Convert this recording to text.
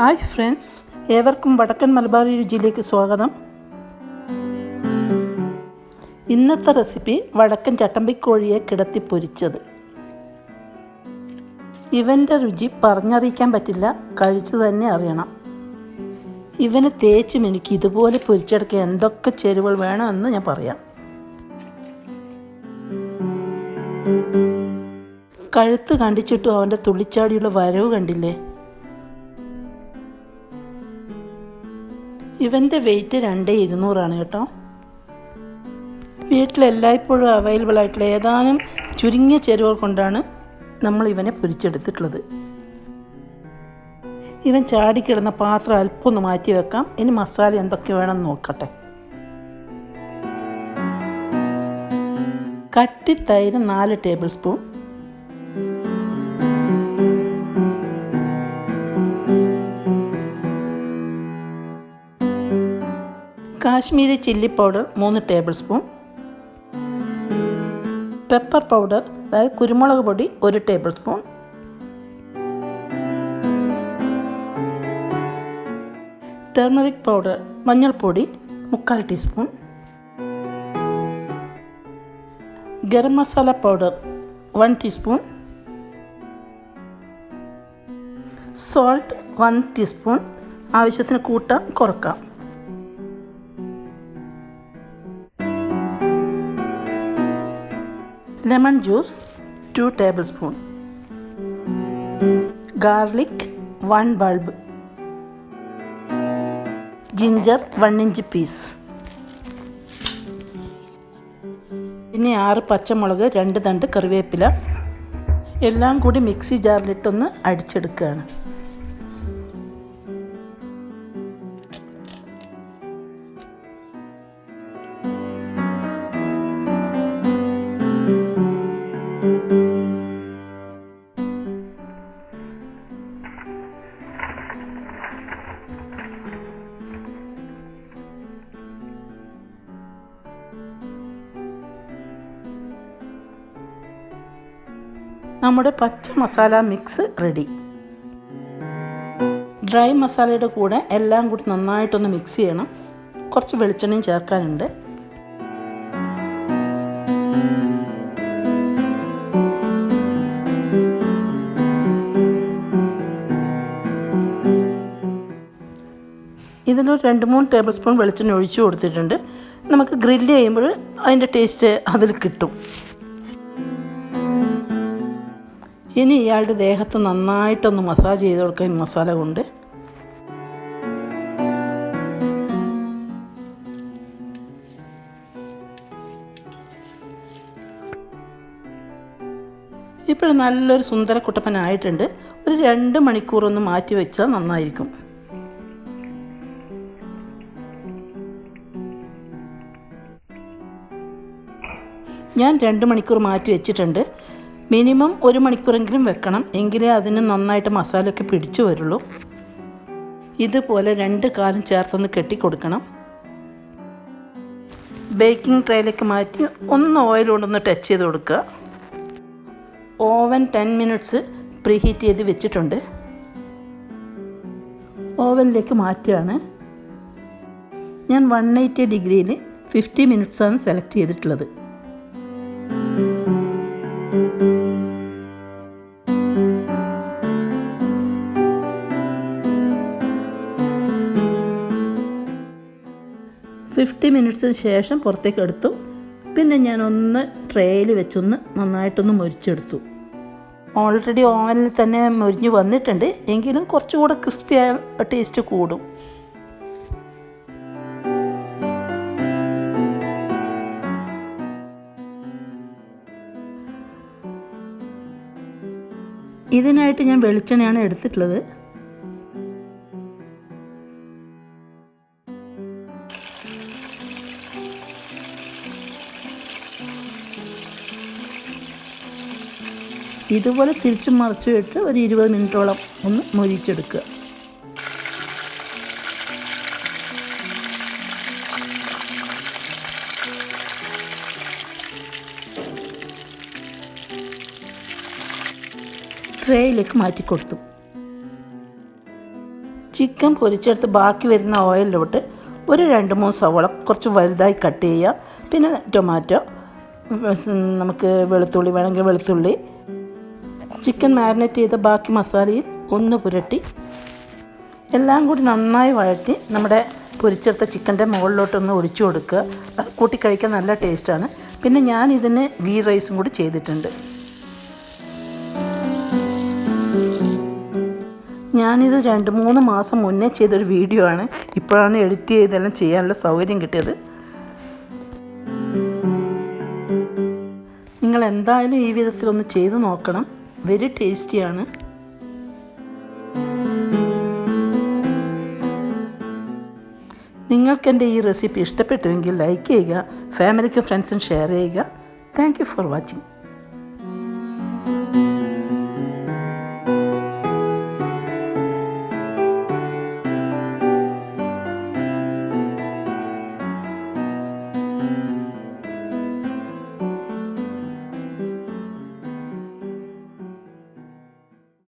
Hi friends, ഏവർക്കും വടക്കൻ മലബാർ രുചിയിലേക്ക് സ്വാഗതം. ഇന്നത്തെ റെസിപ്പി വടക്കൻ ചട്ടമ്പിക്കോഴിയെ കിടത്തി പൊരിച്ചത്. ഇവൻ്റെ രുചി പറഞ്ഞറിയിക്കാൻ പറ്റില്ല, കഴിച്ചു തന്നെ അറിയണം. ഇവനെ തേച്ചും എനിക്ക് ഇതുപോലെ പൊരിച്ചെടുക്കാൻ എന്തൊക്കെ ചേരുവകൾ വേണമെന്ന് ഞാൻ പറയാം. കഴുത്ത് കണ്ടിച്ചിട്ടും അവൻ്റെ തുള്ളിച്ചാടിയുള്ള വരവ് കണ്ടില്ലേ? ഇവൻ്റെ വെയിറ്റ് 2,200 കേട്ടോ. വീട്ടിലെല്ലായ്പ്പോഴും അവൈലബിൾ ആയിട്ടുള്ള ഏതാനും ചുരുങ്ങിയ ചേരുവകൾ കൊണ്ടാണ് നമ്മൾ ഇവനെ പൊരിച്ചെടുത്തിട്ടുള്ളത്. ഇവൻ ചാടിക്കിടന്ന പാത്രം അല്പം ഒന്ന് മാറ്റി വെക്കാം. ഇനി മസാല എന്തൊക്കെ വേണമെന്ന് നോക്കട്ടെ. കട്ടിത്തൈര് 4 table spoon, Kashmiri chilli powder 3 table spoon, pepper powder അതായത് കുരുമുളക് പൊടി 1 ടേബിൾ സ്പൂൺ, ടർമറിക് പൗഡർ മഞ്ഞൾപ്പൊടി 3/4 teaspoon, garam masala powder 1 teaspoon, salt 1 teaspoon. ആവശ്യത്തിന് കൂട്ടാം കുറക്കാം. Lemon juice 2 tablespoon, garlic 1 bulb, ginger 1 inch piece, പിന്നെ 6 പച്ചമുളക്, 2 തണ്ട് കറിവേപ്പില. എല്ലാം കൂടി മിക്സി ജാറിലിട്ടൊന്ന് അടിച്ചെടുക്കുകയാണ്. നമ്മുടെ പച്ച മസാല മിക്സ് റെഡി. ഡ്രൈ മസാലയുടെ കൂടെ എല്ലാം കൂടി നന്നായിട്ടൊന്ന് മിക്സ് ചെയ്യണം. കുറച്ച് വെളിച്ചെണ്ണയും ചേർക്കാനുണ്ട്. ഇതിലൊരു 2-3 ടേബിൾ സ്പൂൺ വെളിച്ചെണ്ണ ഒഴിച്ചു കൊടുത്തിട്ടുണ്ട്. നമുക്ക് ഗ്രില്ല് ചെയ്യുമ്പോൾ അതിൻ്റെ ടേസ്റ്റ് അതിൽ കിട്ടും. ഇനി ഇയാളുടെ ദേഹത്ത് നന്നായിട്ടൊന്ന് മസാജ് ചെയ്ത് കൊടുക്കാൻ മസാല കൊണ്ട്. ഇപ്പോൾ നല്ലൊരു സുന്ദര കുട്ടപ്പനായിട്ടുണ്ട്. ഒരു 2 മണിക്കൂറൊന്ന് മാറ്റി വെച്ചാൽ നന്നായിരിക്കും. ഞാൻ 2 മണിക്കൂർ മാറ്റി വെച്ചിട്ടുണ്ട്. മിനിമം 1 മണിക്കൂറെങ്കിലും വെക്കണം, എങ്കിലേ അതിന് നന്നായിട്ട് മസാലയൊക്കെ പിടിച്ചു വരുള്ളൂ. ഇതുപോലെ 2 കാലും ചേർത്തൊന്ന് കെട്ടിക്കൊടുക്കണം. ബേക്കിംഗ് ട്രേയിലേക്ക് മാറ്റി ഒന്ന് ഓയിൽ കൊണ്ടൊന്ന് ടച്ച് ചെയ്ത് കൊടുക്കുക. ഓവൻ 10 മിനിറ്റ്സ് പ്രീഹീറ്റ് ചെയ്ത് വെച്ചിട്ടുണ്ട്. ഓവനിലേക്ക് മാറ്റുകയാണ്. ഞാൻ 180 ഡിഗ്രിയിൽ 50 മിനിറ്റ്സാണ് സെലക്ട് ചെയ്തിട്ടുള്ളത്. $50 മിനിറ്റ്സിന് ശേഷം പുറത്തേക്ക് എടുത്തു. പിന്നെ ഞാനൊന്ന് ട്രേയിൽ വെച്ചൊന്ന് നന്നായിട്ടൊന്ന് മൊരിച്ചെടുത്തു. ഓൾറെഡി ഓവനിൽ തന്നെ മൊരിഞ്ഞ് വന്നിട്ടുണ്ട്, എങ്കിലും കുറച്ചുകൂടെ ക്രിസ്പി ആയ ടേസ്റ്റ് കൂടും. ഇതിനായിട്ട് ഞാൻ വെളിച്ചെണ്ണയാണ് എടുത്തിട്ടുള്ളത്. ഇതുപോലെ തിരിച്ചും മറിച്ചും ഇട്ട് ഒരു 20 മിനിറ്റോളം ഒന്ന് മൊരിച്ചെടുക്കുക. ട്രേയിലേക്ക് മാറ്റിക്കൊടുത്തു. ചിക്കൻ പൊരിച്ചെടുത്ത് ബാക്കി വരുന്ന ഓയിലിലോട്ട് ഒരു 2-3 സവോള കുറച്ച് വലുതായി കട്ട് ചെയ്യുക. പിന്നെ ടൊമാറ്റോ, നമുക്ക് വെളുത്തുള്ളി വേണമെങ്കിൽ വെളുത്തുള്ളി, ചിക്കൻ മാരിനേറ്റ് ചെയ്ത ബാക്കി മസാലയിൽ ഒന്ന് പുരട്ടി എല്ലാം കൂടി നന്നായി വഴറ്റി നമ്മുടെ പൊരിച്ചെടുത്ത ചിക്കൻ്റെ മുകളിലോട്ടൊന്ന് ഒഴിച്ചു കൊടുക്കുക. അത് കൂട്ടി കഴിക്കാൻ നല്ല ടേസ്റ്റാണ്. പിന്നെ ഞാൻ ഇതിന് ഗീ റൈസും കൂടി ചെയ്തിട്ടുണ്ട്. ഞാനിത് 2-3 മാസം മുന്നേ ചെയ്തൊരു വീഡിയോ ആണ്. ഇപ്പോഴാണ് എഡിറ്റ് ചെയ്തെല്ലാം ചെയ്യാനുള്ള സൗകര്യം കിട്ടിയത്. നിങ്ങൾ എന്തായാലും ഈ വിധത്തിലൊന്ന് ചെയ്ത് നോക്കണം. വെരി ടേസ്റ്റിയാണ്. നിങ്ങൾക്കെൻ്റെ ഈ റെസിപ്പി ഇഷ്ടപ്പെട്ടുവെങ്കിൽ ലൈക്ക് ചെയ്യുക, ഫാമിലിക്കും ഫ്രണ്ട്സിനും ഷെയർ ചെയ്യുക. Thank you for watching.